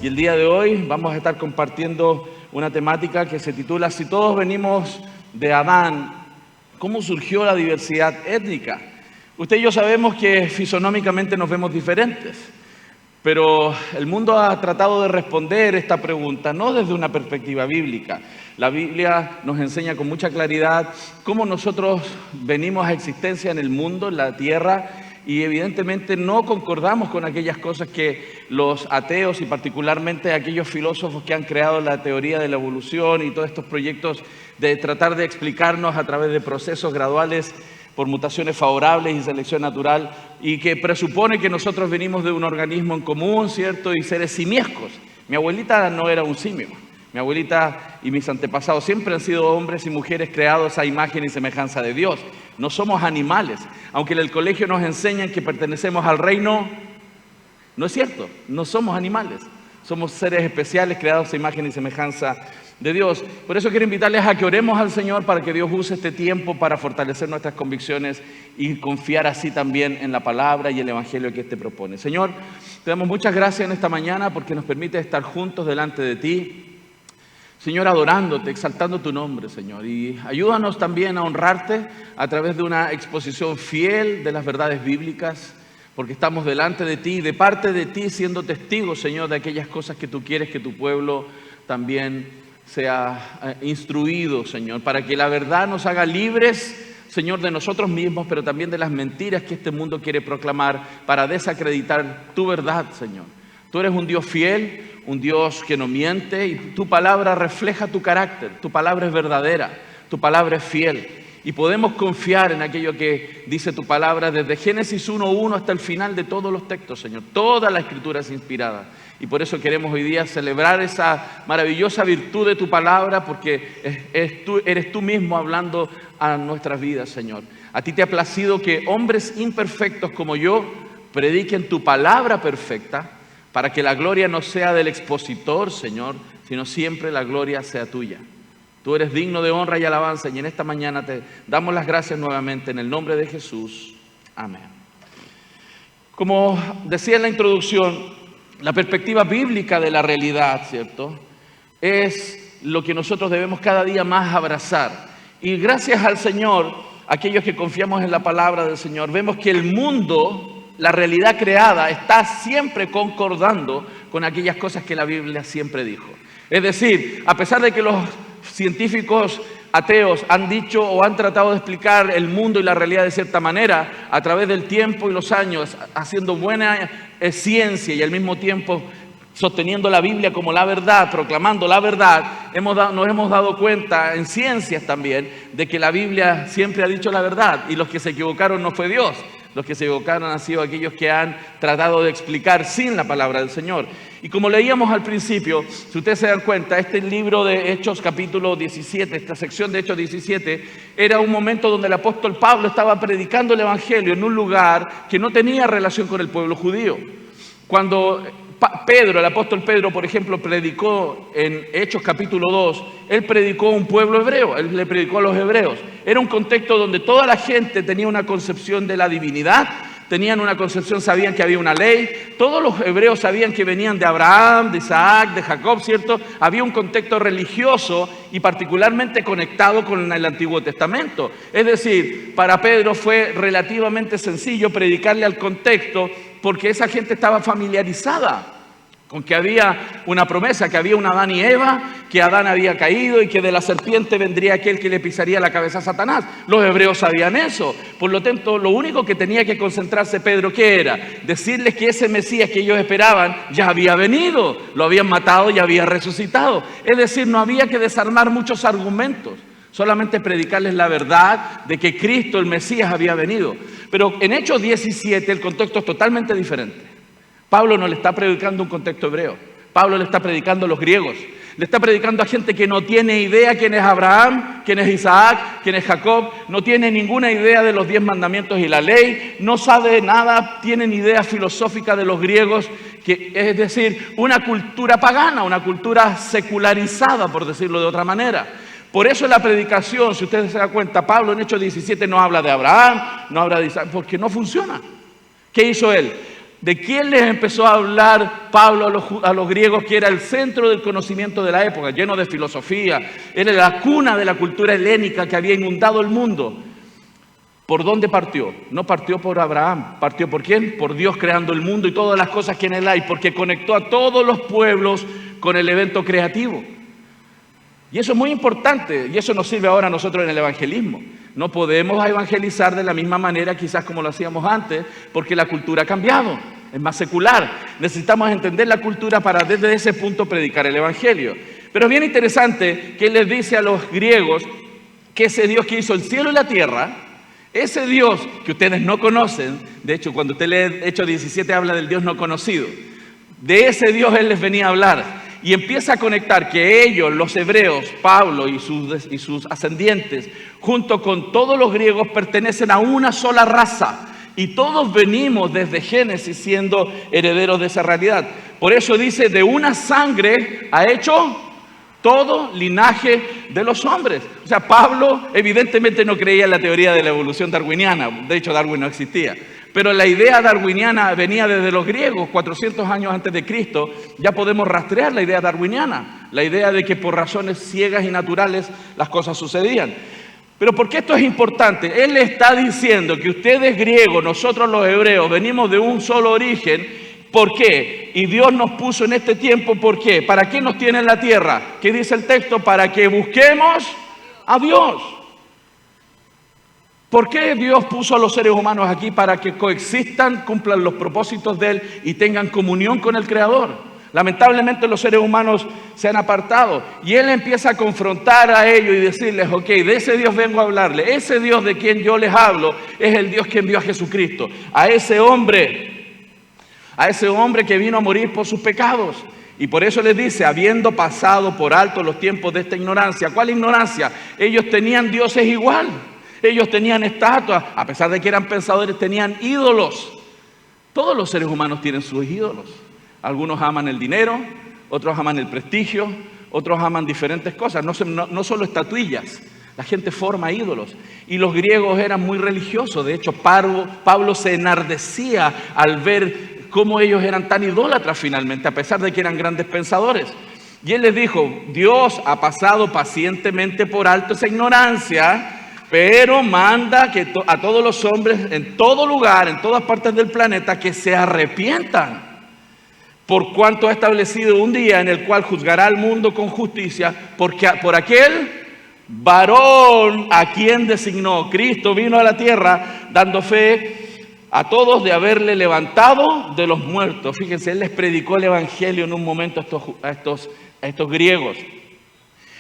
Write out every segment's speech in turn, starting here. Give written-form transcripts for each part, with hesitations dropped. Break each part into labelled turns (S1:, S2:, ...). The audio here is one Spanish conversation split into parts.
S1: Y el día de hoy vamos a estar compartiendo una temática que se titula Si todos venimos de Adán, ¿cómo surgió la diversidad étnica? Usted y yo sabemos que fisonómicamente nos vemos diferentes, pero el mundo ha tratado de responder esta pregunta no desde una perspectiva bíblica. La Biblia nos enseña con mucha claridad cómo nosotros venimos a existencia en el mundo, en la tierra, y evidentemente no concordamos con aquellas cosas que los ateos y particularmente aquellos filósofos que han creado la teoría de la evolución y todos estos proyectos de tratar de explicarnos a través de procesos graduales por mutaciones favorables y selección natural, y que presupone que nosotros venimos de un organismo en común, ¿cierto? Y seres simiescos. Mi abuelita no era un simio. Mi abuelita y mis antepasados siempre han sido hombres y mujeres creados a imagen y semejanza de Dios. No somos animales. Aunque en el colegio nos enseñan que pertenecemos al reino, no es cierto. No somos animales. Somos seres especiales creados a imagen y semejanza de Dios. Por eso quiero invitarles a que oremos al Señor para que Dios use este tiempo para fortalecer nuestras convicciones y confiar así también en la palabra y el evangelio que éste propone. Señor, te damos muchas gracias en esta mañana porque nos permite estar juntos delante de ti. Señor, adorándote, exaltando tu nombre, Señor. Y ayúdanos también a honrarte a través de una exposición fiel de las verdades bíblicas, porque estamos delante de ti, de parte de ti, siendo testigos, Señor, de aquellas cosas que tú quieres que tu pueblo también sea instruido, Señor, para que la verdad nos haga libres, Señor, de nosotros mismos, pero también de las mentiras que este mundo quiere proclamar para desacreditar tu verdad, Señor. Tú eres un Dios fiel, un Dios que no miente, y tu palabra refleja tu carácter, tu palabra es verdadera, tu palabra es fiel. Y podemos confiar en aquello que dice tu palabra desde Génesis 1:1 hasta el final de todos los textos, Señor. Toda la Escritura es inspirada. Y por eso queremos hoy día celebrar esa maravillosa virtud de tu palabra, porque eres tú mismo hablando a nuestras vidas, Señor. A ti te ha placido que hombres imperfectos como yo prediquen tu palabra perfecta, para que la gloria no sea del expositor, Señor, sino siempre la gloria sea tuya. Tú eres digno de honra y alabanza, y en esta mañana te damos las gracias nuevamente en el nombre de Jesús. Amén. Como decía en la introducción, la perspectiva bíblica de la realidad, ¿cierto?, es lo que nosotros debemos cada día más abrazar. Y gracias al Señor, aquellos que confiamos en la palabra del Señor, vemos que el mundo, la realidad creada, está siempre concordando con aquellas cosas que la Biblia siempre dijo. Es decir, a pesar de que los científicos ateos han dicho o han tratado de explicar el mundo y la realidad de cierta manera, a través del tiempo y los años, haciendo buena ciencia y al mismo tiempo sosteniendo la Biblia como la verdad, proclamando la verdad, nos hemos dado cuenta en ciencias también de que la Biblia siempre ha dicho la verdad, y los que se equivocaron no fue Dios. Los que se equivocaron han sido aquellos que han tratado de explicar sin la palabra del Señor. Y como leíamos al principio, si ustedes se dan cuenta, este libro de Hechos capítulo 17, esta sección de Hechos 17, era un momento donde el apóstol Pablo estaba predicando el evangelio en un lugar que no tenía relación con el pueblo judío. Cuando Pedro, el apóstol Pedro, por ejemplo, predicó en Hechos capítulo 2, él predicó a un pueblo hebreo, él le predicó a los hebreos. Era un contexto donde toda la gente tenía una concepción de la divinidad, tenían una concepción, sabían que había una ley, todos los hebreos sabían que venían de Abraham, de Isaac, de Jacob, ¿cierto? Había un contexto religioso y particularmente conectado con el Antiguo Testamento. Es decir, para Pedro fue relativamente sencillo predicarle al contexto, porque esa gente estaba familiarizada con que había una promesa, que había un Adán y Eva, que Adán había caído y que de la serpiente vendría aquel que le pisaría la cabeza a Satanás. Los hebreos sabían eso. Por lo tanto, lo único que tenía que concentrarse Pedro, ¿qué era? Decirles que ese Mesías que ellos esperaban ya había venido, lo habían matado y había resucitado. Es decir, no había que desarmar muchos argumentos, solamente predicarles la verdad de que Cristo, el Mesías, había venido. Pero en Hechos 17 el contexto es totalmente diferente. Pablo no le está predicando un contexto hebreo. Pablo le está predicando a los griegos. Le está predicando a gente que no tiene idea quién es Abraham, quién es Isaac, quién es Jacob. No tiene ninguna idea de los 10 mandamientos y la ley. No sabe nada, tienen idea filosófica de los griegos, que es decir, una cultura pagana, una cultura secularizada, por decirlo de otra manera. Por eso en la predicación, si ustedes se dan cuenta, Pablo en Hechos 17 no habla de Abraham, no habla de Isaac, porque no funciona. ¿Qué hizo él? ¿De quién les empezó a hablar Pablo a los griegos, que era el centro del conocimiento de la época, lleno de filosofía? Era la cuna de la cultura helénica que había inundado el mundo. ¿Por dónde partió? No partió por Abraham. ¿Partió por quién? Por Dios creando el mundo y todas las cosas que en él hay, porque conectó a todos los pueblos con el evento creativo. Y eso es muy importante, y eso nos sirve ahora a nosotros en el evangelismo. No podemos evangelizar de la misma manera quizás como lo hacíamos antes, porque la cultura ha cambiado, es más secular. Necesitamos entender la cultura para desde ese punto predicar el evangelio. Pero es bien interesante que él les dice a los griegos que ese Dios que hizo el cielo y la tierra, ese Dios que ustedes no conocen, de hecho cuando usted lee Hechos 17 habla del Dios no conocido, de ese Dios él les venía a hablar. Y empieza a conectar que ellos, los hebreos, Pablo y sus ascendientes, junto con todos los griegos, pertenecen a una sola raza. Y todos venimos desde Génesis siendo herederos de esa realidad. Por eso dice, de una sangre ha hecho todo linaje de los hombres. O sea, Pablo evidentemente no creía en la teoría de la evolución darwiniana. De hecho, Darwin no existía. Pero la idea darwiniana venía desde los griegos, 400 años antes de Cristo. Ya podemos rastrear la idea darwiniana, la idea de que por razones ciegas y naturales las cosas sucedían. Pero ¿por qué esto es importante? Él le está diciendo que ustedes griegos, nosotros los hebreos, venimos de un solo origen. ¿Por qué? Y Dios nos puso en este tiempo, ¿por qué? ¿Para qué nos tiene en la tierra? ¿Qué dice el texto? Para que busquemos a Dios. ¿Por qué Dios puso a los seres humanos aquí? Para que coexistan, cumplan los propósitos de Él y tengan comunión con el Creador. Lamentablemente los seres humanos se han apartado y Él empieza a confrontar a ellos y decirles, ok, de ese Dios vengo a hablarle. Ese Dios de quien yo les hablo es el Dios que envió a Jesucristo. A ese hombre que vino a morir por sus pecados. Y por eso les dice, habiendo pasado por alto los tiempos de esta ignorancia. ¿Cuál ignorancia? Ellos tenían dioses igual. Ellos tenían estatuas, a pesar de que eran pensadores, tenían ídolos. Todos los seres humanos tienen sus ídolos. Algunos aman el dinero, otros aman el prestigio, otros aman diferentes cosas, no solo estatuillas. La gente forma ídolos. Y los griegos eran muy religiosos. De hecho, Pablo se enardecía al ver cómo ellos eran tan idólatras finalmente, a pesar de que eran grandes pensadores. Y él les dijo, Dios ha pasado pacientemente por alto esa ignorancia, pero manda que a todos los hombres en todo lugar, en todas partes del planeta, que se arrepientan, por cuanto ha establecido un día en el cual juzgará al mundo con justicia, porque por aquel varón a quien designó. Cristo vino a la tierra dando fe a todos de haberle levantado de los muertos. Fíjense, Él les predicó el evangelio en un momento a estos griegos.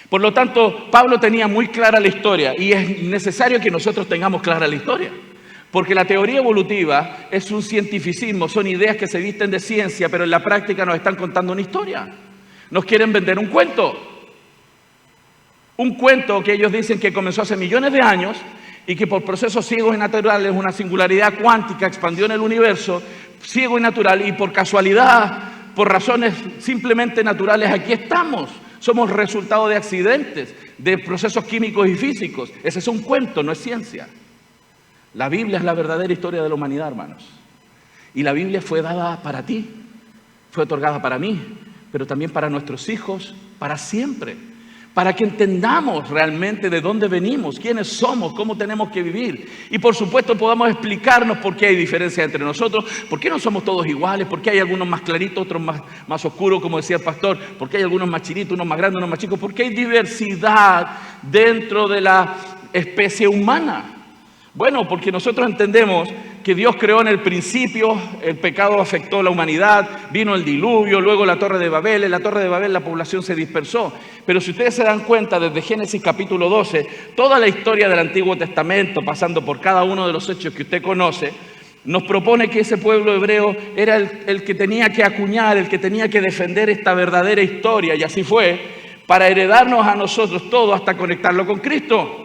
S1: Por lo tanto, Pablo tenía muy clara la historia y es necesario que nosotros tengamos clara la historia. Porque la teoría evolutiva es un cientificismo, son ideas que se visten de ciencia, pero en la práctica nos están contando una historia. Nos quieren vender un cuento. Un cuento que ellos dicen que comenzó hace millones de años y que por procesos ciegos y naturales, una singularidad cuántica expandió en el universo, ciego y natural, y por casualidad, por razones simplemente naturales, aquí estamos. Somos resultado de accidentes, de procesos químicos y físicos. Ese es un cuento, no es ciencia. La Biblia es la verdadera historia de la humanidad, hermanos. Y la Biblia fue dada para ti, fue otorgada para mí, pero también para nuestros hijos, para siempre. Para que entendamos realmente de dónde venimos, quiénes somos, cómo tenemos que vivir. Y por supuesto podamos explicarnos por qué hay diferencias entre nosotros, por qué no somos todos iguales, por qué hay algunos más claritos, otros más oscuros, como decía el pastor, por qué hay algunos más chinitos, unos más grandes, unos más chicos, por qué hay diversidad dentro de la especie humana. Bueno, porque nosotros entendemos que Dios creó en el principio, el pecado afectó a la humanidad, vino el diluvio, luego la Torre de Babel. En la Torre de Babel la población se dispersó. Pero si ustedes se dan cuenta, desde Génesis capítulo 12, toda la historia del Antiguo Testamento, pasando por cada uno de los hechos que usted conoce, nos propone que ese pueblo hebreo era el que tenía que acuñar, el que tenía que defender esta verdadera historia, y así fue, para heredarnos a nosotros todo hasta conectarlo con Cristo.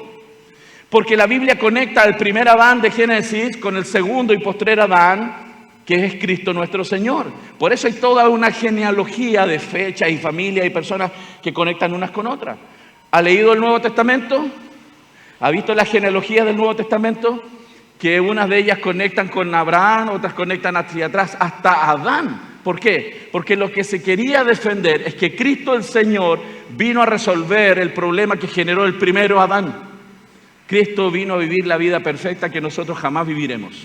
S1: Porque la Biblia conecta al primer Adán de Génesis con el segundo y postrer Adán, que es Cristo nuestro Señor. Por eso hay toda una genealogía de fechas y familias y personas que conectan unas con otras. ¿Ha leído el Nuevo Testamento? ¿Ha visto la genealogía del Nuevo Testamento? que unas de ellas conectan con Abraham, otras conectan hacia atrás, hasta Adán. ¿Por qué? Porque lo que se quería defender es que Cristo el Señor vino a resolver el problema que generó el primero Adán. Cristo vino a vivir la vida perfecta que nosotros jamás viviremos.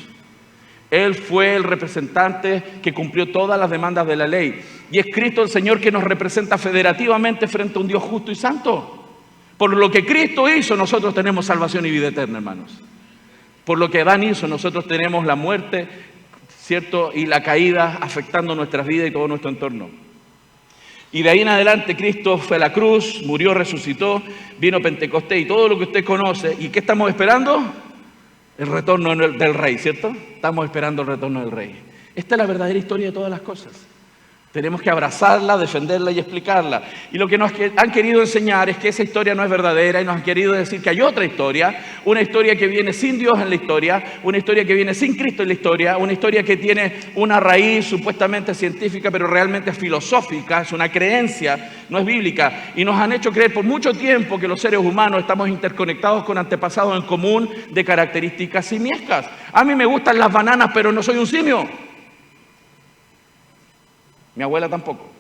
S1: Él fue el representante que cumplió todas las demandas de la ley. Y es Cristo el Señor que nos representa federativamente frente a un Dios justo y santo. Por lo que Cristo hizo, nosotros tenemos salvación y vida eterna, hermanos. Por lo que Adán hizo, nosotros tenemos la muerte, ¿cierto? Y la caída afectando nuestras vidas y todo nuestro entorno. Y de ahí en adelante Cristo fue a la cruz, murió, resucitó, vino Pentecostés y todo lo que usted conoce. ¿Y qué estamos esperando? El retorno del Rey, ¿cierto? Estamos esperando el retorno del Rey. Esta es la verdadera historia de todas las cosas. Tenemos que abrazarla, defenderla y explicarla. Y lo que nos han querido enseñar es que esa historia no es verdadera y nos han querido decir que hay otra historia, una historia que viene sin Dios en la historia, una historia que viene sin Cristo en la historia, una historia que tiene una raíz supuestamente científica, pero realmente es filosófica, es una creencia, no es bíblica. Y nos han hecho creer por mucho tiempo que los seres humanos estamos interconectados con antepasados en común de características simiescas. A mí me gustan las bananas, pero no soy un simio. Mi abuela tampoco.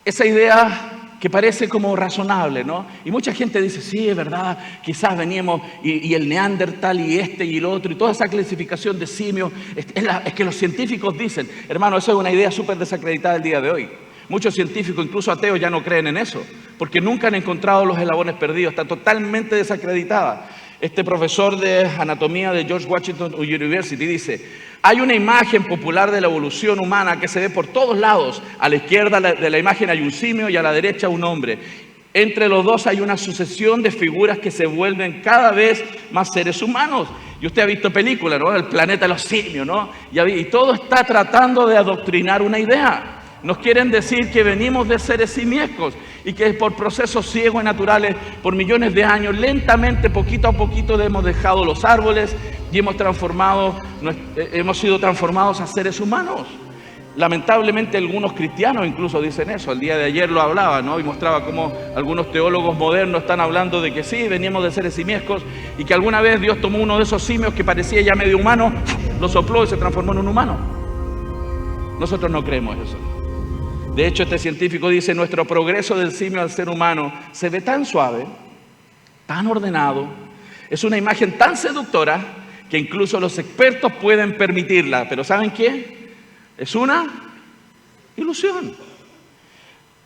S1: Esa idea que parece como razonable, ¿no? Y mucha gente dice, sí, es verdad, quizás veníamos, y el neandertal, y este, y el otro, y toda esa clasificación de simios, es que los científicos dicen, hermano, eso es una idea súper desacreditada el día de hoy. Muchos científicos, incluso ateos, ya no creen en eso, porque nunca han encontrado los eslabones perdidos, está totalmente desacreditada. Este profesor de anatomía de George Washington University dice, hay una imagen popular de la evolución humana que se ve por todos lados. A la izquierda de la imagen hay un simio y a la derecha un hombre. Entre los dos hay una sucesión de figuras que se vuelven cada vez más seres humanos. Y usted ha visto películas, ¿no? El planeta de los simios, ¿no? Y todo está tratando de adoctrinar una idea. Nos quieren decir que venimos de seres simiescos y que por procesos ciegos y naturales, por millones de años, lentamente, poquito a poquito, hemos dejado los árboles y hemos sido transformados a seres humanos. Lamentablemente algunos cristianos incluso dicen eso. El día de ayer lo hablaba, ¿no? Y mostraba cómo algunos teólogos modernos están hablando de que sí, veníamos de seres simiescos y que alguna vez Dios tomó uno de esos simios que parecía ya medio humano, lo sopló y se transformó en un humano. Nosotros no creemos eso. De hecho, este científico dice, nuestro progreso del simio al ser humano se ve tan suave, tan ordenado, es una imagen tan seductora que incluso los expertos pueden permitirla. Pero ¿saben qué? Es una ilusión.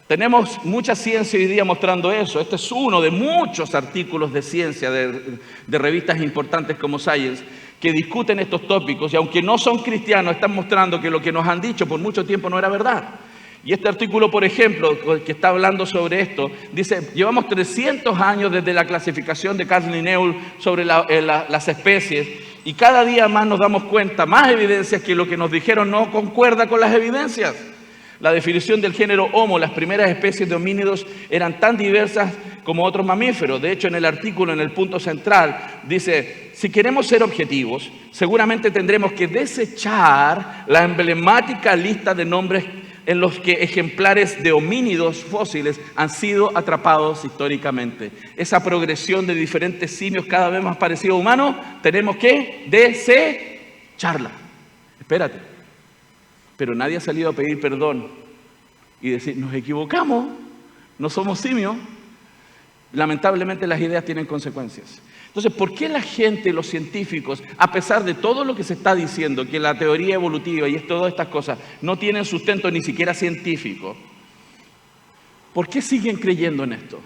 S1: Tenemos mucha ciencia hoy día mostrando eso. Este es uno de muchos artículos de ciencia de revistas importantes como Science que discuten estos tópicos y aunque no son cristianos, están mostrando que lo que nos han dicho por mucho tiempo no era verdad. Y este artículo, por ejemplo, que está hablando sobre esto, dice, llevamos 300 años desde la clasificación de Carl Linnaeus sobre las especies y cada día más nos damos cuenta, más evidencias que lo que nos dijeron no concuerda con las evidencias. La definición del género Homo, las primeras especies de homínidos eran tan diversas como otros mamíferos. De hecho, en el artículo, en el punto central, dice, si queremos ser objetivos, seguramente tendremos que desechar la emblemática lista de nombres en los que ejemplares de homínidos fósiles han sido atrapados históricamente. Esa progresión de diferentes simios cada vez más parecidos a humanos, tenemos que desecharla. Espérate. Pero nadie ha salido a pedir perdón y decir, nos equivocamos, no somos simios. Lamentablemente las ideas tienen consecuencias. Entonces, ¿por qué la gente, los científicos, a pesar de todo lo que se está diciendo, que la teoría evolutiva y todas estas cosas no tienen sustento ni siquiera científico, ¿por qué siguen creyendo en esto?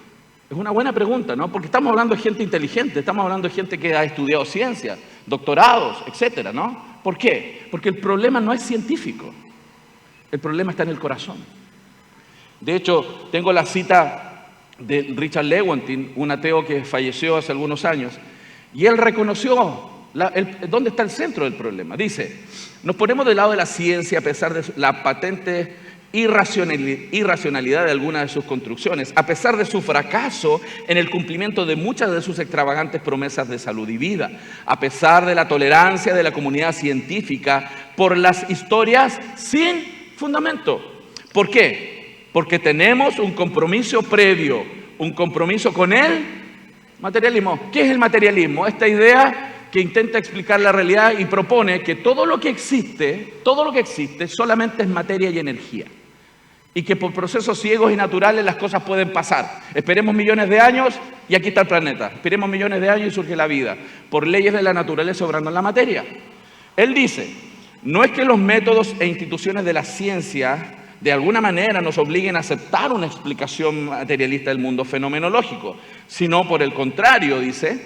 S1: Es una buena pregunta, ¿no? Porque estamos hablando de gente inteligente, estamos hablando de gente que ha estudiado ciencia, doctorados, etcétera, ¿no? ¿Por qué? Porque el problema no es científico, el problema está en el corazón. De hecho, tengo la cita de Richard Lewontin, un ateo que falleció hace algunos años, y él reconoció dónde está el centro del problema. Dice, nos ponemos del lado de la ciencia a pesar de la patente irracionalidad de algunas de sus construcciones, a pesar de su fracaso en el cumplimiento de muchas de sus extravagantes promesas de salud y vida, a pesar de la tolerancia de la comunidad científica por las historias sin fundamento. ¿Por qué? Porque tenemos un compromiso previo, un compromiso con el Materialismo. ¿Qué es el materialismo? Esta idea que intenta explicar la realidad y propone que todo lo que existe solamente es materia y energía. Y que por procesos ciegos y naturales las cosas pueden pasar. Esperemos millones de años y aquí está el planeta. Esperemos millones de años y surge la vida. Por leyes de la naturaleza obrando en la materia. Él dice, no es que los métodos e instituciones de la ciencia de alguna manera nos obliguen a aceptar una explicación materialista del mundo fenomenológico, sino por el contrario, dice,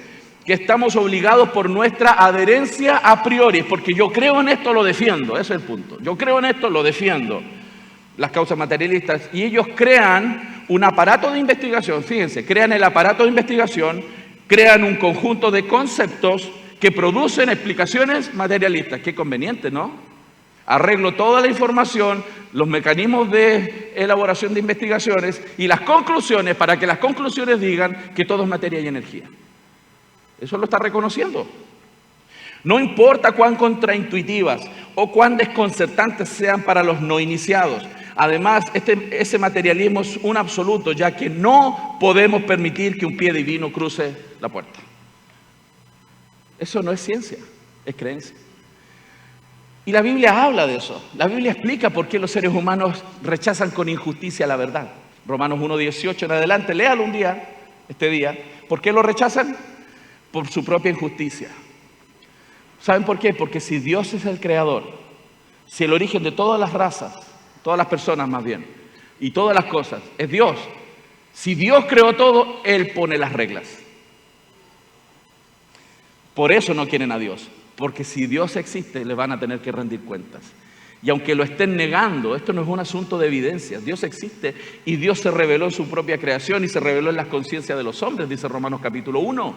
S1: que estamos obligados por nuestra adherencia a priori, porque yo creo en esto, lo defiendo, ese es el punto. Yo creo en esto, lo defiendo, las causas materialistas, y ellos crean un aparato de investigación, fíjense, crean el aparato de investigación, crean un conjunto de conceptos que producen explicaciones materialistas. Qué conveniente, ¿no? Arreglo toda la información, los mecanismos de elaboración de investigaciones y las conclusiones para que las conclusiones digan que todo es materia y energía. Eso lo está reconociendo. No importa cuán contraintuitivas o cuán desconcertantes sean para los no iniciados. Además, ese materialismo es un absoluto, ya que no podemos permitir que un pie divino cruce la puerta. Eso no es ciencia, es creencia. Y la Biblia habla de eso. La Biblia explica por qué los seres humanos rechazan con injusticia la verdad. Romanos 1:18 en adelante, léalo un día, este día. ¿Por qué lo rechazan? Por su propia injusticia. ¿Saben por qué? Porque si Dios es el creador, si el origen de todas las razas, todas las personas más bien, y todas las cosas, es Dios. Si Dios creó todo, Él pone las reglas. Por eso no quieren a Dios, porque si Dios existe, le van a tener que rendir cuentas. Y aunque lo estén negando, esto no es un asunto de evidencia. Dios existe y Dios se reveló en su propia creación y se reveló en las conciencias de los hombres, dice Romanos capítulo 1.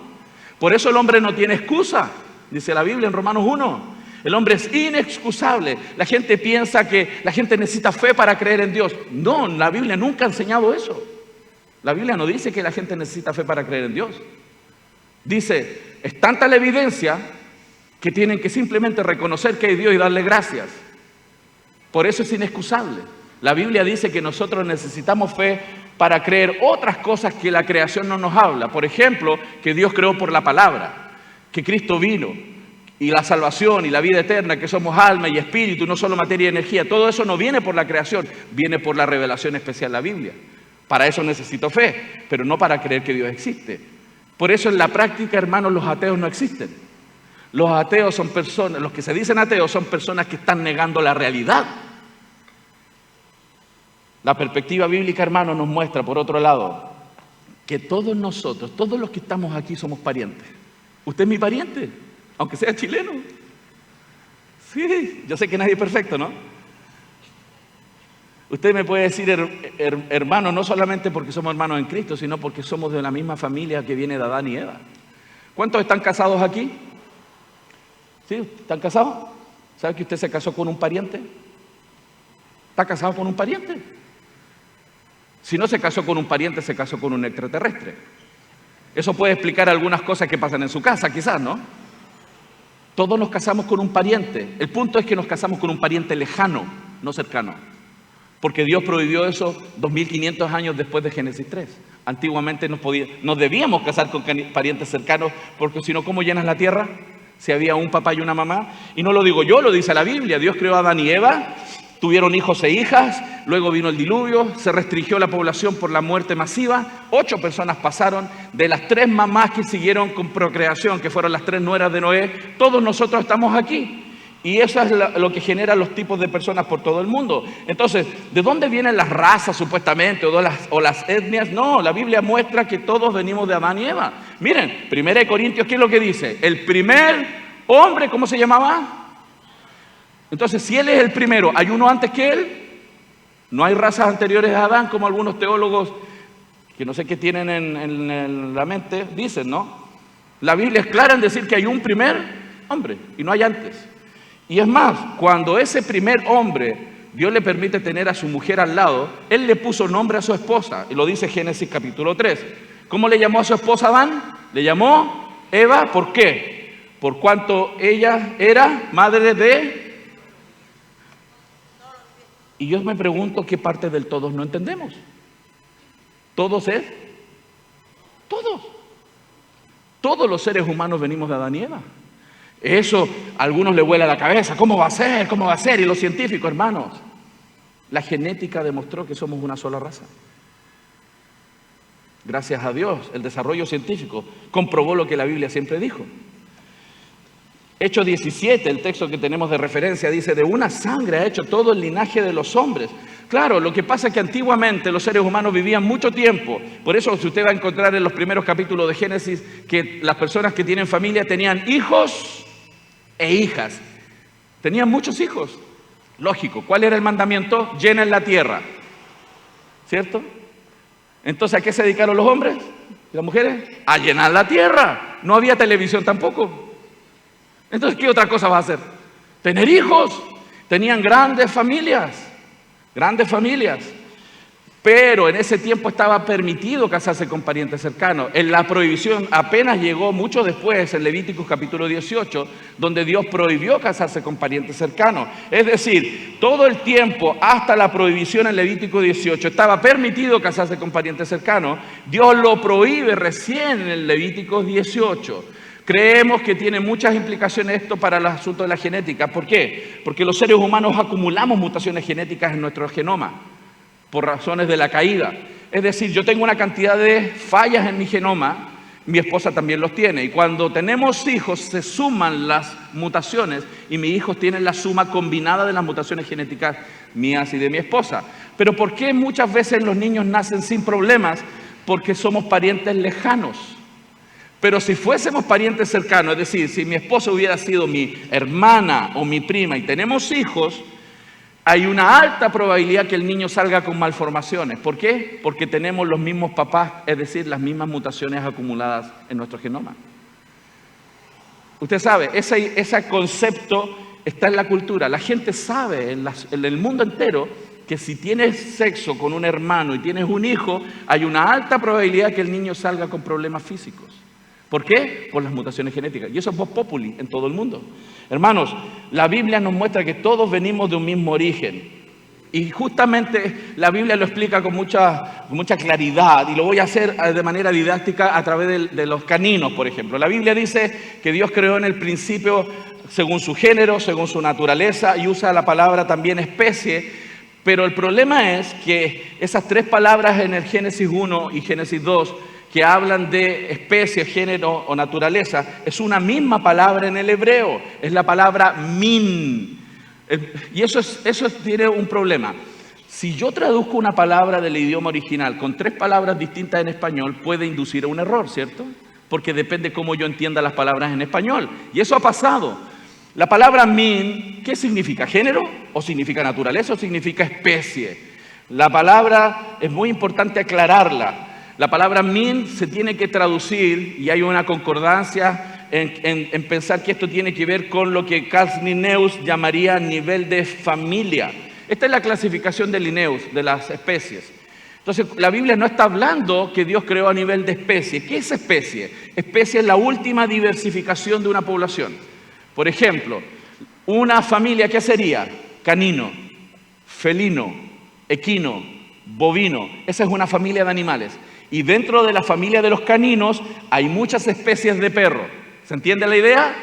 S1: Por eso el hombre no tiene excusa, dice la Biblia en Romanos 1. El hombre es inexcusable. La gente piensa que la gente necesita fe para creer en Dios. No, la Biblia nunca ha enseñado eso. La Biblia no dice que la gente necesita fe para creer en Dios. Dice, es tanta la evidencia que tienen que simplemente reconocer que hay Dios y darle gracias. Por eso es inexcusable. La Biblia dice que nosotros necesitamos fe para creer otras cosas que la creación no nos habla. Por ejemplo, que Dios creó por la palabra, que Cristo vino, y la salvación y la vida eterna, que somos alma y espíritu, no solo materia y energía. Todo eso no viene por la creación, viene por la revelación especial de la Biblia. Para eso necesito fe, pero no para creer que Dios existe. Por eso en la práctica, hermanos, los ateos no existen. Los ateos son personas, los que se dicen ateos son personas que están negando la realidad. La perspectiva bíblica, hermanos, nos muestra, por otro lado, que todos nosotros, todos los que estamos aquí somos parientes. Usted es mi pariente, aunque sea chileno. Sí, yo sé que nadie es perfecto, ¿no? Usted me puede decir hermano, no solamente porque somos hermanos en Cristo, sino porque somos de la misma familia que viene de Adán y Eva. ¿Cuántos están casados aquí? ¿Sí? ¿Están casados? ¿Sabe que usted se casó con un pariente? ¿Está casado con un pariente? Si no se casó con un pariente, se casó con un extraterrestre. Eso puede explicar algunas cosas que pasan en su casa, quizás, ¿no? Todos nos casamos con un pariente. El punto es que nos casamos con un pariente lejano, no cercano. Porque Dios prohibió eso 2500 años después de Génesis 3. Antiguamente nos debíamos casar con parientes cercanos, porque si no, ¿cómo llenas la tierra? Si había un papá y una mamá. Y no lo digo yo, lo dice la Biblia. Dios creó a Adán y Eva, tuvieron hijos e hijas, luego vino el diluvio, se restringió la población por la muerte masiva, 8 personas pasaron, de las 3 mamás que siguieron con procreación, que fueron las 3 nueras de Noé, todos nosotros estamos aquí. Y eso es lo que genera los tipos de personas por todo el mundo. Entonces, ¿de dónde vienen las razas supuestamente o las etnias? No, la Biblia muestra que todos venimos de Adán y Eva. Miren, 1 Corintios, ¿qué es lo que dice? El primer hombre, ¿cómo se llamaba? Entonces, si él es el primero, ¿hay uno antes que él? No hay razas anteriores a Adán, como algunos teólogos que no sé qué tienen en la mente dicen, ¿no? La Biblia es clara en decir que hay un primer hombre y no hay antes. Y es más, cuando ese primer hombre, Dios le permite tener a su mujer al lado, Él le puso nombre a su esposa, y lo dice Génesis capítulo 3. ¿Cómo le llamó a su esposa Adán? Le llamó Eva, ¿por qué? Por cuanto ella era madre de... Y yo me pregunto qué parte del todos no entendemos. ¿Todos es? Todos. Todos los seres humanos venimos de Adán y Eva. Eso a algunos les vuela la cabeza. ¿Cómo va a ser? ¿Cómo va a ser? Y los científicos, hermanos, la genética demostró que somos una sola raza. Gracias a Dios, el desarrollo científico comprobó lo que la Biblia siempre dijo. Hechos 17, el texto que tenemos de referencia, dice: de una sangre ha hecho todo el linaje de los hombres. Claro, lo que pasa es que antiguamente los seres humanos vivían mucho tiempo. Por eso, si usted va a encontrar en los primeros capítulos de Génesis que las personas que tienen familia tenían hijos e hijas. Tenían muchos hijos. Lógico. ¿Cuál era el mandamiento? Llenen la tierra. ¿Cierto? Entonces, ¿a qué se dedicaron los hombres y las mujeres? A llenar la tierra. No había televisión tampoco. Entonces, ¿qué otra cosa vas a hacer? Tener hijos. Tenían grandes familias. Grandes familias. Pero en ese tiempo estaba permitido casarse con parientes cercanos. En la prohibición apenas llegó mucho después, en Levíticos capítulo 18, donde Dios prohibió casarse con parientes cercanos. Es decir, todo el tiempo hasta la prohibición en Levítico 18 estaba permitido casarse con parientes cercanos. Dios lo prohíbe recién en el Levítico 18. Creemos que tiene muchas implicaciones esto para el asunto de la genética. ¿Por qué? Porque los seres humanos acumulamos mutaciones genéticas en nuestro genoma por razones de la caída. Es decir, yo tengo una cantidad de fallas en mi genoma, mi esposa también los tiene. Y cuando tenemos hijos, se suman las mutaciones y mis hijos tienen la suma combinada de las mutaciones genéticas mías y de mi esposa. Pero ¿por qué muchas veces los niños nacen sin problemas? Porque somos parientes lejanos. Pero si fuésemos parientes cercanos, es decir, si mi esposa hubiera sido mi hermana o mi prima y tenemos hijos, hay una alta probabilidad que el niño salga con malformaciones. ¿Por qué? Porque tenemos los mismos papás, es decir, las mismas mutaciones acumuladas en nuestro genoma. Usted sabe, ese concepto está en la cultura. La gente sabe en el mundo entero que si tienes sexo con un hermano y tienes un hijo, hay una alta probabilidad que el niño salga con problemas físicos. ¿Por qué? Por las mutaciones genéticas. Y eso es vox populi en todo el mundo. Hermanos, la Biblia nos muestra que todos venimos de un mismo origen. Y justamente la Biblia lo explica con mucha claridad. Y lo voy a hacer de manera didáctica a través de los caninos, por ejemplo. La Biblia dice que Dios creó en el principio según su género, según su naturaleza, y usa la palabra también especie. Pero el problema es que esas tres palabras en el Génesis 1 y Génesis 2, que hablan de especie, género o naturaleza, es una misma palabra en el hebreo, es la palabra min. Y eso tiene un problema. Si yo traduzco una palabra del idioma original con tres palabras distintas en español, puede inducir a un error, ¿cierto? Porque depende cómo yo entienda las palabras en español. Y eso ha pasado. La palabra min, ¿qué significa? ¿Género? ¿O significa naturaleza? ¿O significa especie? La palabra es muy importante aclararla. La palabra min se tiene que traducir, y hay una concordancia en pensar que esto tiene que ver con lo que Carl Linnaeus llamaría nivel de familia. Esta es la clasificación de Linnaeus, de las especies. Entonces, la Biblia no está hablando que Dios creó a nivel de especie. ¿Qué es especie? Especie es la última diversificación de una población. Por ejemplo, una familia, ¿qué sería? Canino, felino, equino, bovino. Esa es una familia de animales. Y dentro de la familia de los caninos hay muchas especies de perro. ¿Se entiende la idea?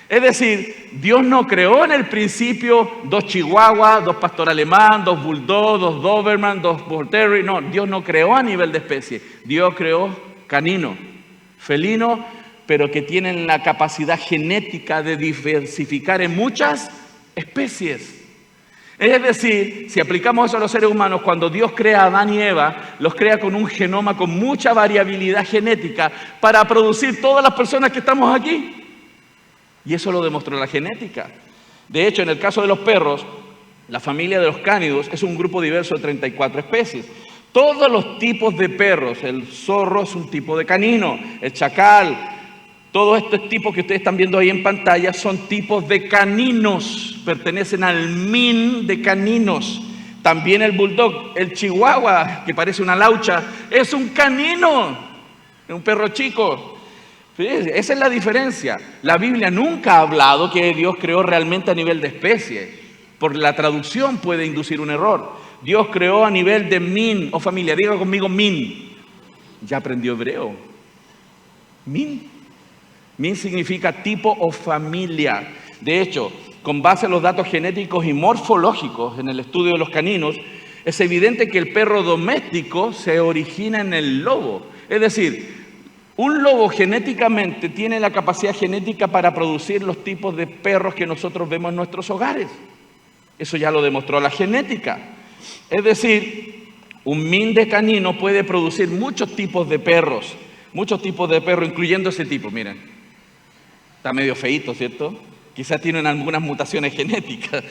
S1: Es decir, Dios no creó en el principio 2 chihuahuas, 2 pastor alemán, 2 bulldog, 2 doberman, 2 bull terrier. No, Dios no creó a nivel de especie. Dios creó canino, felino, pero que tienen la capacidad genética de diversificar en muchas especies. Es decir, si aplicamos eso a los seres humanos, cuando Dios crea a Adán y Eva, los crea con un genoma con mucha variabilidad genética para producir todas las personas que estamos aquí. Y eso lo demostró la genética. De hecho, en el caso de los perros, la familia de los cánidos es un grupo diverso de 34 especies. Todos los tipos de perros, el zorro es un tipo de canino, el chacal, todos estos tipos que ustedes están viendo ahí en pantalla son tipos de caninos, pertenecen al min de caninos. También el bulldog, el chihuahua, que parece una laucha, es un canino, es un perro chico. Esa es la diferencia. La Biblia nunca ha hablado que Dios creó realmente a nivel de especie. Por la traducción puede inducir un error. Dios creó a nivel de min o familia. Diga conmigo min. Ya aprendió hebreo. Min. Min significa tipo o familia. De hecho, con base en los datos genéticos y morfológicos en el estudio de los caninos, es evidente que el perro doméstico se origina en el lobo. Es decir, un lobo genéticamente tiene la capacidad genética para producir los tipos de perros que nosotros vemos en nuestros hogares. Eso ya lo demostró la genética. Es decir, un min de canino puede producir muchos tipos de perros, incluyendo ese tipo. Miren, está medio feíto, ¿cierto? Quizás tienen algunas mutaciones genéticas,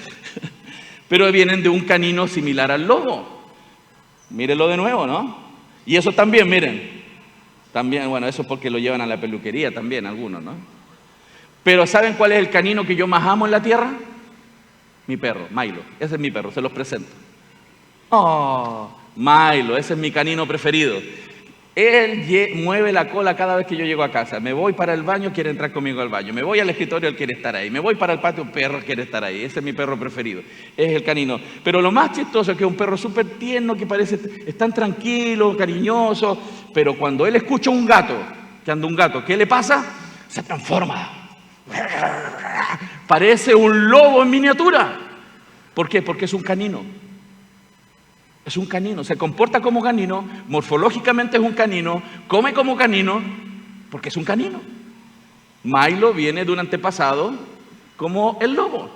S1: pero vienen de un canino similar al lobo. Mírenlo de nuevo, ¿no? Y eso también, miren. También, bueno, eso es porque lo llevan a la peluquería también, algunos, ¿no? Pero ¿saben cuál es el canino que yo más amo en la tierra? Mi perro, Milo. Ese es mi perro, se los presento. Oh, Milo, ese es mi canino preferido. Él mueve la cola cada vez que yo llego a casa. Me voy para el baño, quiere entrar conmigo al baño. Me voy al escritorio, él quiere estar ahí. Me voy para el patio, el perro quiere estar ahí. Ese es mi perro preferido. Es el canino. Pero lo más chistoso es que es un perro súper tierno, que parece, es tan tranquilo, cariñoso. Pero cuando él escucha un gato, que anda un gato, ¿qué le pasa? Se transforma. Parece un lobo en miniatura. ¿Por qué? Porque es un canino. Es un canino, se comporta como canino, morfológicamente es un canino, come como canino, porque es un canino. Milo viene de un antepasado como el lobo.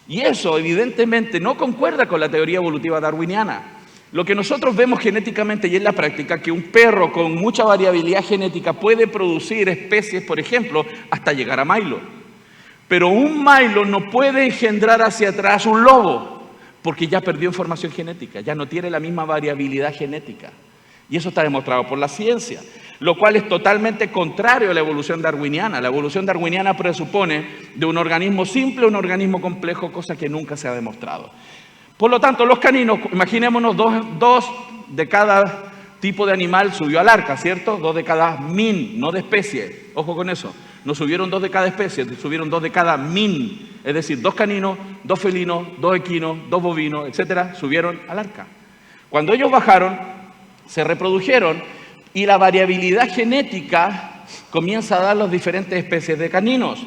S1: Y eso evidentemente no concuerda con la teoría evolutiva darwiniana. Lo que nosotros vemos genéticamente y en la práctica, que un perro con mucha variabilidad genética puede producir especies, por ejemplo, hasta llegar a Milo. Pero un Milo no puede engendrar hacia atrás un lobo, porque ya perdió información genética, ya no tiene la misma variabilidad genética. Y eso está demostrado por la ciencia, lo cual es totalmente contrario a la evolución darwiniana. La evolución darwiniana presupone de un organismo simple a un organismo complejo, cosa que nunca se ha demostrado. Por lo tanto, los caninos, imaginémonos dos de cada tipo de animal subió al arca, ¿cierto? 2 de cada min, no de especie. Ojo con eso. No subieron 2 de cada especie, subieron 2 de cada min. Es decir, 2 caninos, 2 felinos, 2 equinos, 2 bovinos, etcétera, subieron al arca. Cuando ellos bajaron, se reprodujeron y la variabilidad genética comienza a dar las diferentes especies de caninos.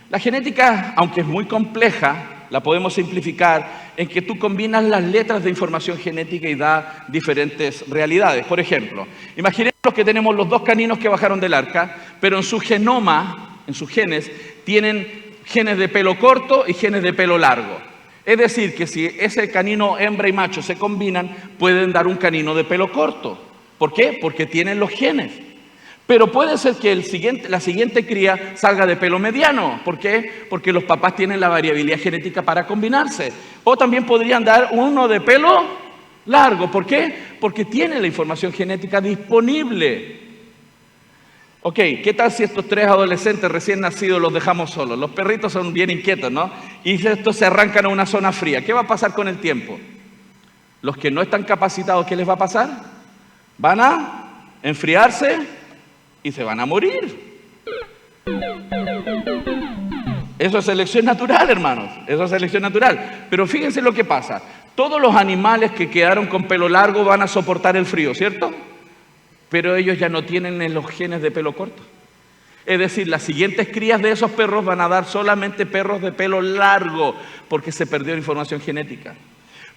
S1: La genética, aunque es muy compleja, la podemos simplificar en que tú combinas las letras de información genética y da diferentes realidades. Por ejemplo, imaginemos que tenemos los 2 caninos que bajaron del arca, pero en su genoma, en sus genes, tienen genes de pelo corto y genes de pelo largo. Es decir, que si ese canino hembra y macho se combinan, pueden dar un canino de pelo corto. ¿Por qué? Porque tienen los genes. Pero puede ser que la siguiente cría salga de pelo mediano. ¿Por qué? Porque los papás tienen la variabilidad genética para combinarse. O también podrían dar uno de pelo largo. ¿Por qué? Porque tienen la información genética disponible. Ok, ¿qué tal si estos 3 adolescentes recién nacidos los dejamos solos? Los perritos son bien inquietos, ¿no? Y estos se arrancan a una zona fría. ¿Qué va a pasar con el tiempo? Los que no están capacitados, ¿qué les va a pasar? Van a enfriarse y se van a morir. Eso es selección natural, hermanos. Eso es selección natural. Pero fíjense lo que pasa. Todos los animales que quedaron con pelo largo van a soportar el frío, ¿cierto? Pero ellos ya no tienen los genes de pelo corto. Es decir, las siguientes crías de esos perros van a dar solamente perros de pelo largo, porque se perdió la información genética.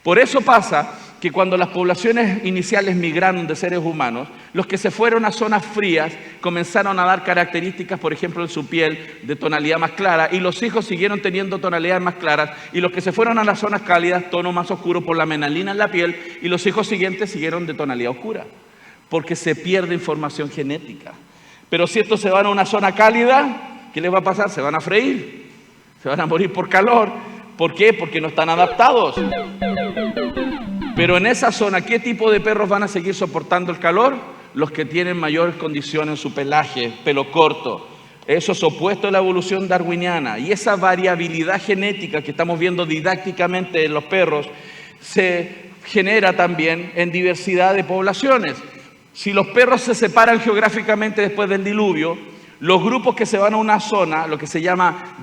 S1: Por eso pasa que cuando las poblaciones iniciales migraron de seres humanos, los que se fueron a zonas frías comenzaron a dar características, por ejemplo, en su piel de tonalidad más clara, y los hijos siguieron teniendo tonalidades más claras, y los que se fueron a las zonas cálidas, tono más oscuro por la melanina en la piel, y los hijos siguientes siguieron de tonalidad oscura, porque se pierde información genética. Pero si estos se van a una zona cálida, ¿qué les va a pasar? Se van a freír, se van a morir por calor. ¿Por qué? Porque no están adaptados. Pero en esa zona, ¿qué tipo de perros van a seguir soportando el calor? Los que tienen mayores condiciones en su pelaje, pelo corto. Eso es opuesto a la evolución darwiniana. Y esa variabilidad genética que estamos viendo didácticamente en los perros se genera también en diversidad de poblaciones. Si los perros se separan geográficamente después del diluvio, los grupos que se van a una zona, lo que se llama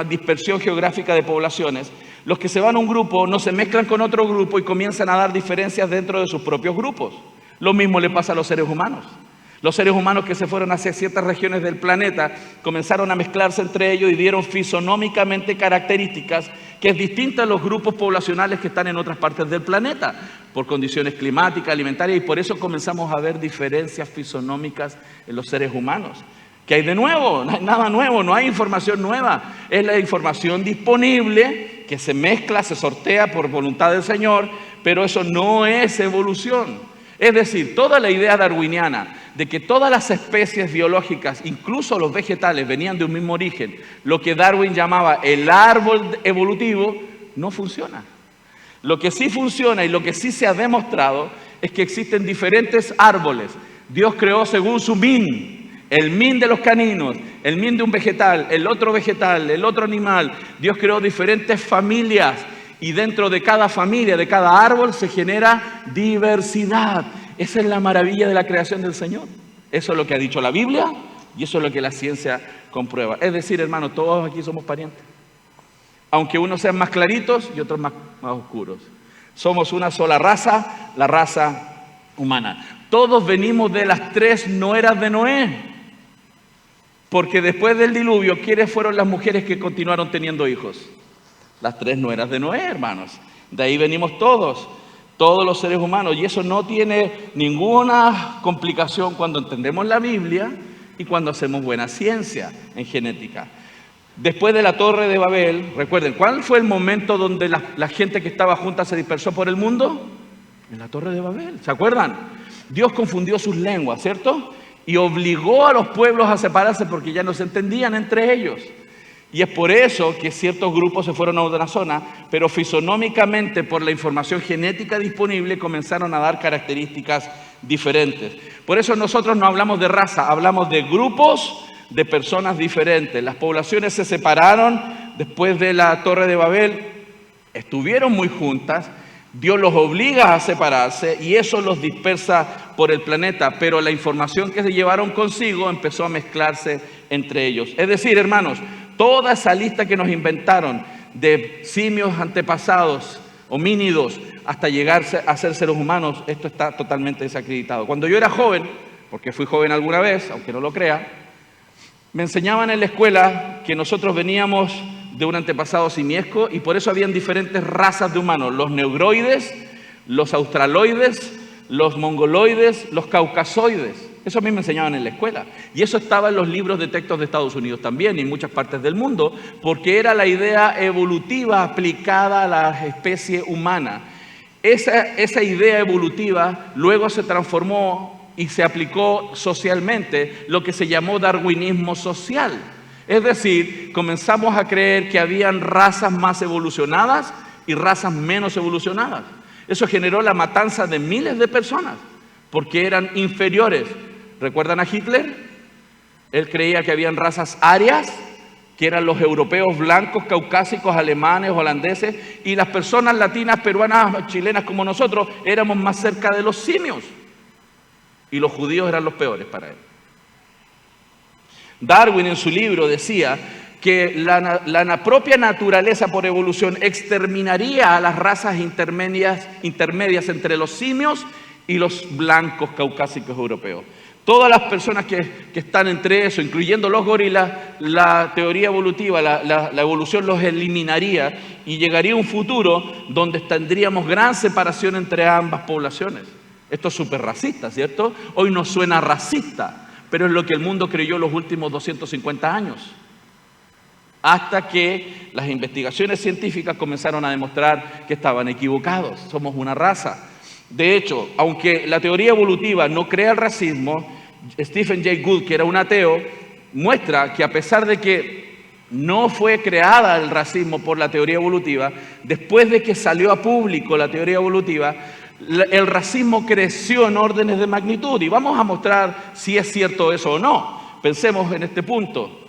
S1: dispersión geográfica de poblaciones, los que se van a un grupo no se mezclan con otro grupo y comienzan a dar diferencias dentro de sus propios grupos. Lo mismo le pasa a los seres humanos. Los seres humanos que se fueron hacia ciertas regiones del planeta comenzaron a mezclarse entre ellos y dieron fisonómicamente características que es distinta a los grupos poblacionales que están en otras partes del planeta, por condiciones climáticas, alimentarias, y por eso comenzamos a ver diferencias fisonómicas en los seres humanos. ¿Qué hay de nuevo? No hay nada nuevo, no hay información nueva. Es la información disponible que se mezcla, se sortea por voluntad del Señor, pero eso no es evolución. Es decir, toda la idea darwiniana de que todas las especies biológicas, incluso los vegetales, venían de un mismo origen, lo que Darwin llamaba el árbol evolutivo, no funciona. Lo que sí funciona y lo que sí se ha demostrado es que existen diferentes árboles. Dios creó según su min. El min de los caninos, el min de un vegetal, el otro animal. Dios creó diferentes familias y dentro de cada familia, de cada árbol, se genera diversidad. Esa es la maravilla de la creación del Señor. Eso es lo que ha dicho la Biblia y eso es lo que la ciencia comprueba. Es decir, hermanos, todos aquí somos parientes. Aunque unos sean más claritos y otros más oscuros. Somos una sola raza, la raza humana. Todos venimos de las 3 nueras de Noé. Porque después del diluvio, ¿quiénes fueron las mujeres que continuaron teniendo hijos? Las 3 nueras de Noé, hermanos. De ahí venimos todos los seres humanos. Y eso no tiene ninguna complicación cuando entendemos la Biblia y cuando hacemos buena ciencia en genética. Después de la Torre de Babel, recuerden, ¿cuál fue el momento donde la gente que estaba junta se dispersó por el mundo? En la Torre de Babel, ¿se acuerdan? Dios confundió sus lenguas, ¿cierto? Y obligó a los pueblos a separarse porque ya no se entendían entre ellos. Y es por eso que ciertos grupos se fueron a otra zona, pero fisonómicamente, por la información genética disponible, comenzaron a dar características diferentes. Por eso nosotros no hablamos de raza, hablamos de grupos de personas diferentes. Las poblaciones se separaron después de la Torre de Babel, estuvieron muy juntas. Dios los obliga a separarse y eso los dispersa por el planeta, pero la información que se llevaron consigo empezó a mezclarse entre ellos. Es decir, hermanos, toda esa lista que nos inventaron de simios antepasados, homínidos, hasta llegar a ser seres humanos, esto está totalmente desacreditado. Cuando yo era joven, porque fui joven alguna vez, aunque no lo crea, me enseñaban en la escuela que nosotros veníamos de un antepasado simiesco y por eso habían diferentes razas de humanos, los negroides, los australoides, los mongoloides, los caucasoides. Eso a mí me enseñaban en la escuela y eso estaba en los libros de textos de Estados Unidos también y en muchas partes del mundo porque era la idea evolutiva aplicada a la especie humana. Esa idea evolutiva luego se transformó y se aplicó socialmente, lo que se llamó darwinismo social. Es decir, comenzamos a creer que habían razas más evolucionadas y razas menos evolucionadas. Eso generó la matanza de miles de personas porque eran inferiores. ¿Recuerdan a Hitler? Él creía que habían razas arias, que eran los europeos blancos, caucásicos, alemanes, holandeses, y las personas latinas, peruanas, chilenas como nosotros, éramos más cerca de los simios. Y los judíos eran los peores para él. Darwin en su libro decía que la propia naturaleza por evolución exterminaría a las razas intermedias entre los simios y los blancos caucásicos europeos. Todas las personas que están entre eso, incluyendo los gorilas, la teoría evolutiva, la evolución los eliminaría y llegaría un futuro donde tendríamos gran separación entre ambas poblaciones. Esto es súper racista, ¿cierto? Hoy nos suena racista, pero es lo que el mundo creyó los últimos 250 años. Hasta que las investigaciones científicas comenzaron a demostrar que estaban equivocados. Somos una raza. De hecho, aunque la teoría evolutiva no crea el racismo, Stephen Jay Gould, que era un ateo, muestra que a pesar de que no fue creada el racismo por la teoría evolutiva, después de que salió a público la teoría evolutiva, el racismo creció en órdenes de magnitud. Y vamos a mostrar si es cierto eso o no. Pensemos en este punto.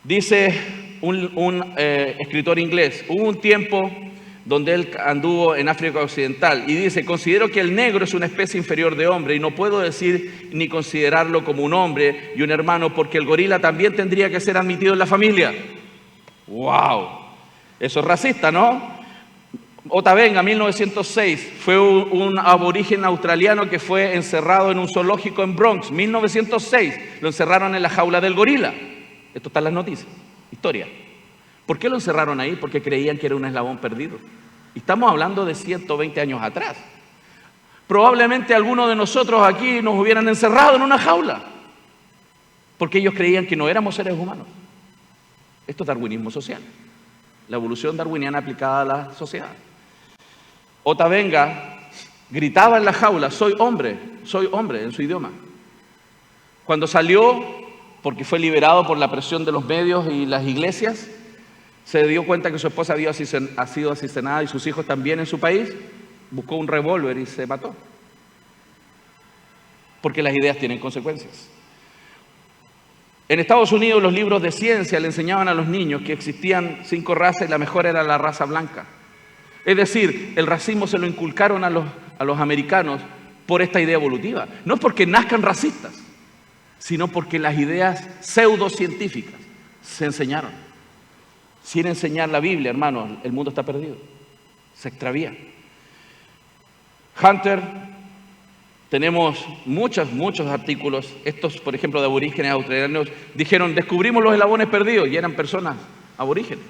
S1: Dice un escritor inglés, hubo un tiempo donde él anduvo en África Occidental y dice, considero que el negro es una especie inferior de hombre y no puedo decir ni considerarlo como un hombre y un hermano porque el gorila también tendría que ser admitido en la familia. ¡Wow! Eso es racista, ¿no? Otavenga, 1906, fue un aborigen australiano que fue encerrado en un zoológico en Bronx. 1906, lo encerraron en la jaula del gorila. Esto está en las noticias, historia. ¿Por qué lo encerraron ahí? Porque creían que era un eslabón perdido. Y estamos hablando de 120 años atrás. Probablemente algunos de nosotros aquí nos hubieran encerrado en una jaula, porque ellos creían que no éramos seres humanos. Esto es darwinismo social, la evolución darwiniana aplicada a la sociedad. Otavenga gritaba en la jaula, soy hombre, en su idioma. Cuando salió, porque fue liberado por la presión de los medios y las iglesias, se dio cuenta que su esposa había sido asesinada y sus hijos también en su país, buscó un revólver y se mató. Porque las ideas tienen consecuencias. En Estados Unidos los libros de ciencia le enseñaban a los niños que existían 5 razas y la mejor era la raza blanca. Es decir, el racismo se lo inculcaron a los americanos por esta idea evolutiva. No es porque nazcan racistas, sino porque las ideas pseudocientíficas se enseñaron. Sin enseñar la Biblia, hermanos, el mundo está perdido. Se extravía. Hunter, tenemos muchos artículos. Estos, por ejemplo, de aborígenes australianos, dijeron, descubrimos los eslabones perdidos, y eran personas aborígenes.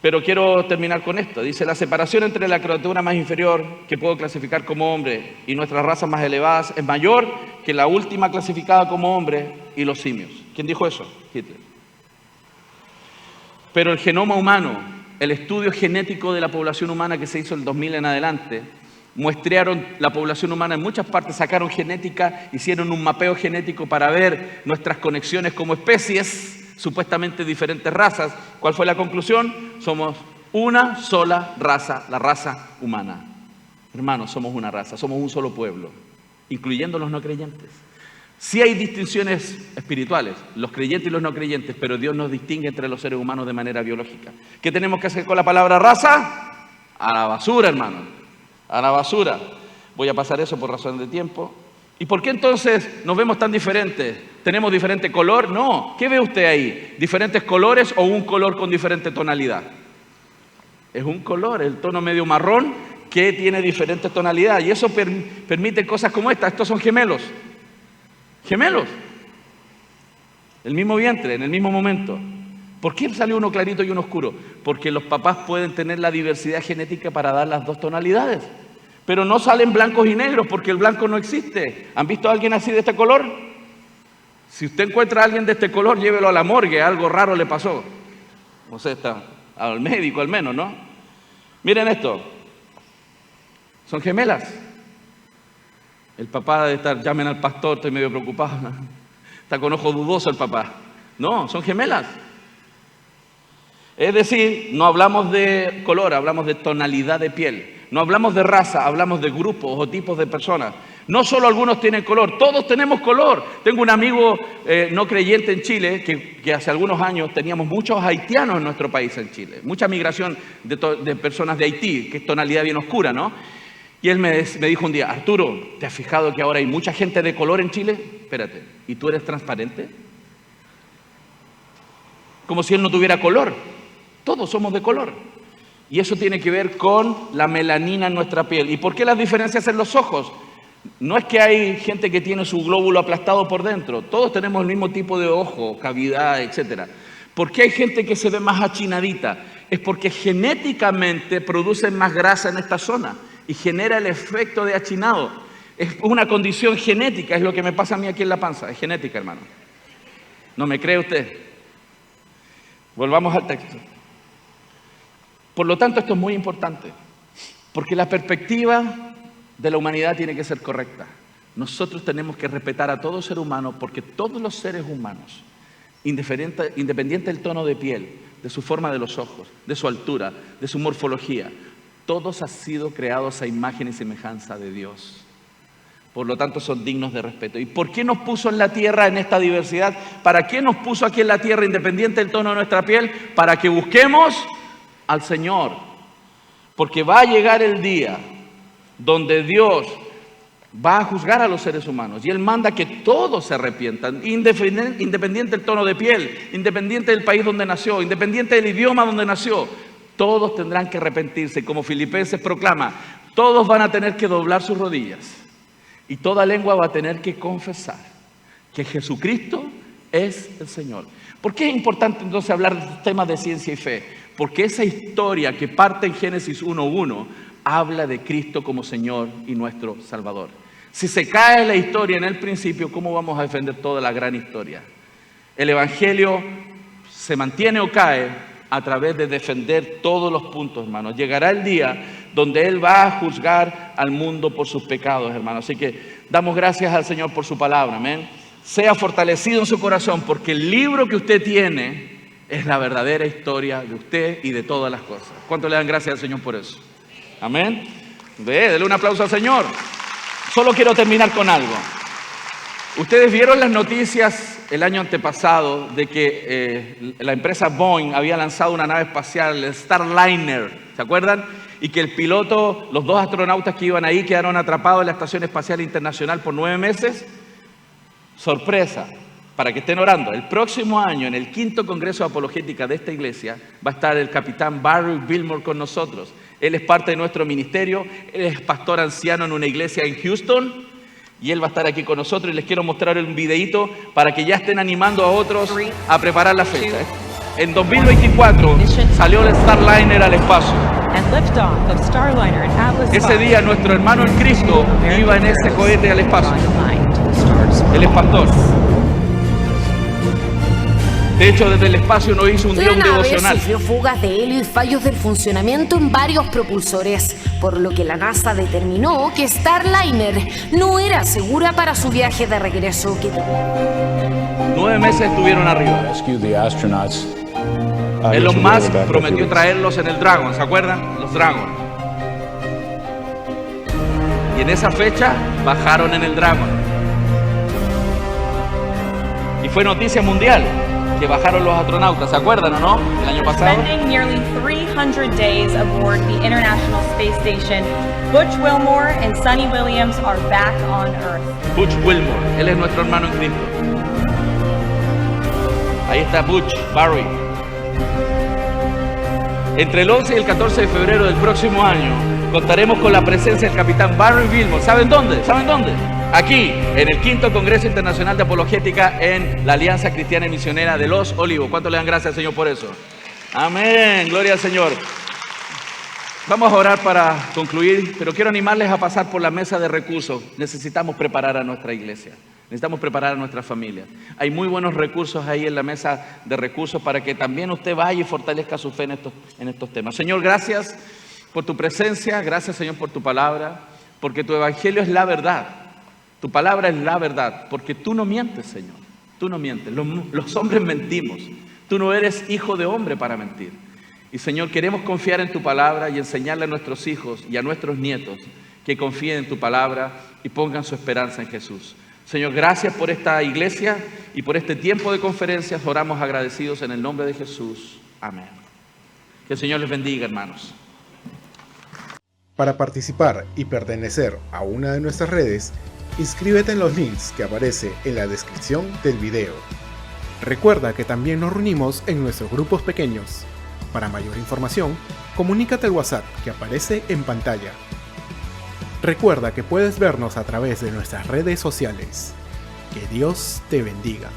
S1: Pero quiero terminar con esto. Dice, la separación entre la criatura más inferior, que puedo clasificar como hombre, y nuestras razas más elevadas, es mayor que la última clasificada como hombre y los simios. ¿Quién dijo eso? Hitler. Pero el genoma humano, el estudio genético de la población humana que se hizo el 2000 en adelante, muestrearon la población humana en muchas partes, sacaron genética, hicieron un mapeo genético para ver nuestras conexiones como especies, supuestamente diferentes razas. ¿Cuál fue la conclusión? Somos una sola raza, la raza humana. Hermanos, somos una raza, somos un solo pueblo, incluyendo los no creyentes. Sí hay distinciones espirituales, los creyentes y los no creyentes, pero Dios nos distingue entre los seres humanos de manera biológica. ¿Qué tenemos que hacer con la palabra raza? A la basura, hermano, a la basura. Voy a pasar eso por razones de tiempo. ¿Y por qué entonces nos vemos tan diferentes? ¿Tenemos diferente color? No. ¿Qué ve usted ahí? ¿Diferentes colores o un color con diferente tonalidad? Es un color, el tono medio marrón que tiene diferentes tonalidades. Y eso permite cosas como esta. Estos son gemelos. Gemelos. El mismo vientre, en el mismo momento. ¿Por qué salió uno clarito y uno oscuro? Porque los papás pueden tener la diversidad genética para dar las dos tonalidades. Pero no salen blancos y negros porque el blanco no existe. ¿Han visto a alguien así de este color? Si usted encuentra a alguien de este color, llévelo a la morgue, algo raro le pasó. O sea, está al médico al menos, ¿no? Miren esto. Son gemelas. El papá debe estar, llamen al pastor, estoy medio preocupado. ¿No? Está con ojo dudoso el papá. No, son gemelas. Es decir, no hablamos de color, hablamos de tonalidad de piel. No hablamos de raza, hablamos de grupos o tipos de personas. No solo algunos tienen color, todos tenemos color. Tengo un amigo no creyente en Chile, que hace algunos años teníamos muchos haitianos en nuestro país, en Chile. Mucha migración de personas de Haití, que es tonalidad bien oscura, ¿no? Y él me dijo un día, Arturo, ¿te has fijado que ahora hay mucha gente de color en Chile? Espérate, ¿y tú eres transparente? Como si él no tuviera color. Todos somos de color. Y eso tiene que ver con la melanina en nuestra piel. ¿Y por qué las diferencias en los ojos? No es que hay gente que tiene su glóbulo aplastado por dentro. Todos tenemos el mismo tipo de ojo, cavidad, etc. ¿Por qué hay gente que se ve más achinadita? Es porque genéticamente producen más grasa en esta zona y genera el efecto de achinado. Es una condición genética, es lo que me pasa a mí aquí en la panza. Es genética, hermano. ¿No me cree usted? Volvamos al texto. Por lo tanto, esto es muy importante, porque la perspectiva de la humanidad tiene que ser correcta. Nosotros tenemos que respetar a todo ser humano, porque todos los seres humanos, independiente del tono de piel, de su forma de los ojos, de su altura, de su morfología, todos han sido creados a imagen y semejanza de Dios. Por lo tanto, son dignos de respeto. ¿Y por qué nos puso en la tierra en esta diversidad? ¿Para qué nos puso aquí en la tierra, independiente del tono de nuestra piel? Para que busquemos al Señor, porque va a llegar el día donde Dios va a juzgar a los seres humanos y Él manda que todos se arrepientan, independiente del tono de piel, independiente del país donde nació, independiente del idioma donde nació. Todos tendrán que arrepentirse, como Filipenses proclama, todos van a tener que doblar sus rodillas y toda lengua va a tener que confesar que Jesucristo es el Señor. ¿Por qué es importante entonces hablar de temas de ciencia y fe? Porque esa historia que parte en Génesis 1:1 habla de Cristo como Señor y nuestro Salvador. Si se cae la historia en el principio, ¿cómo vamos a defender toda la gran historia? El Evangelio se mantiene o cae a través de defender todos los puntos, hermanos. Llegará el día donde Él va a juzgar al mundo por sus pecados, hermanos. Así que damos gracias al Señor por su palabra, amén. Sea fortalecido en su corazón, porque el libro que usted tiene es la verdadera historia de usted y de todas las cosas. ¿Cuánto le dan gracias al Señor por eso? Amén. Dele un aplauso al Señor. Solo quiero terminar con algo. Ustedes vieron las noticias el año antepasado de que la empresa Boeing había lanzado una nave espacial, el Starliner, ¿se acuerdan? Y que el piloto, los 2 astronautas que iban ahí quedaron atrapados en la Estación Espacial Internacional por 9 meses. Sorpresa, para que estén orando. El próximo año, en el 5º Congreso de Apologética de esta iglesia, va a estar el capitán Barry Wilmore con nosotros. Él es parte de nuestro ministerio, él es pastor anciano en una iglesia en Houston y él va a estar aquí con nosotros y les quiero mostrar un videito para que ya estén animando a otros a preparar la fecha. En 2024 salió el Starliner al espacio. Ese día nuestro hermano en Cristo iba en ese cohete al espacio. Él es pastor. De hecho, desde el espacio nos hizo un día un devocional.
S2: Sufrió fugas de helio y fallos del funcionamiento en varios propulsores, por lo que la NASA determinó que Starliner no era segura para su viaje de regreso.
S1: 9 meses estuvieron arriba. Elon Musk prometió traerlos en el Dragon, ¿se acuerdan? Los Dragon. Y en esa fecha bajaron en el Dragon. Y fue noticia mundial que bajaron los astronautas, ¿se acuerdan o no? El año pasado.
S3: Spending nearly 300 days aboard the International Space Station, Butch Wilmore and Sunny Williams are back on Earth.
S1: Butch Wilmore, él es nuestro hermano en Cristo. Ahí está Butch, Barry. Entre el 11 y el 14 de febrero del próximo año contaremos con la presencia del capitán Barry Wilmore. ¿Saben dónde? ¿Saben dónde? Aquí, en el 5º Congreso Internacional de Apologética en la Alianza Cristiana y Misionera de Los Olivos. ¿Cuánto le dan gracias al Señor por eso? Amén, gloria al Señor. Vamos a orar para concluir, pero quiero animarles a pasar por la mesa de recursos. Necesitamos preparar a nuestra iglesia, necesitamos preparar a nuestra familia. Hay muy buenos recursos ahí en la mesa de recursos para que también usted vaya y fortalezca su fe en estos temas. Señor, gracias por tu presencia, gracias Señor por tu palabra, porque tu evangelio es la verdad. Tu palabra es la verdad, porque tú no mientes, Señor. Tú no mientes. Los hombres mentimos. Tú no eres hijo de hombre para mentir. Y, Señor, queremos confiar en tu palabra y enseñarle a nuestros hijos y a nuestros nietos que confíen en tu palabra y pongan su esperanza en Jesús. Señor, gracias por esta iglesia y por este tiempo de conferencias. Oramos agradecidos en el nombre de Jesús. Amén. Que el Señor les bendiga, hermanos.
S4: Para participar y pertenecer a una de nuestras redes, inscríbete en los links que aparece en la descripción del video.
S5: Recuerda que también nos reunimos en nuestros grupos pequeños. Para mayor información, comunícate al WhatsApp que aparece en pantalla. Recuerda que puedes vernos a través de nuestras redes sociales. Que Dios te bendiga.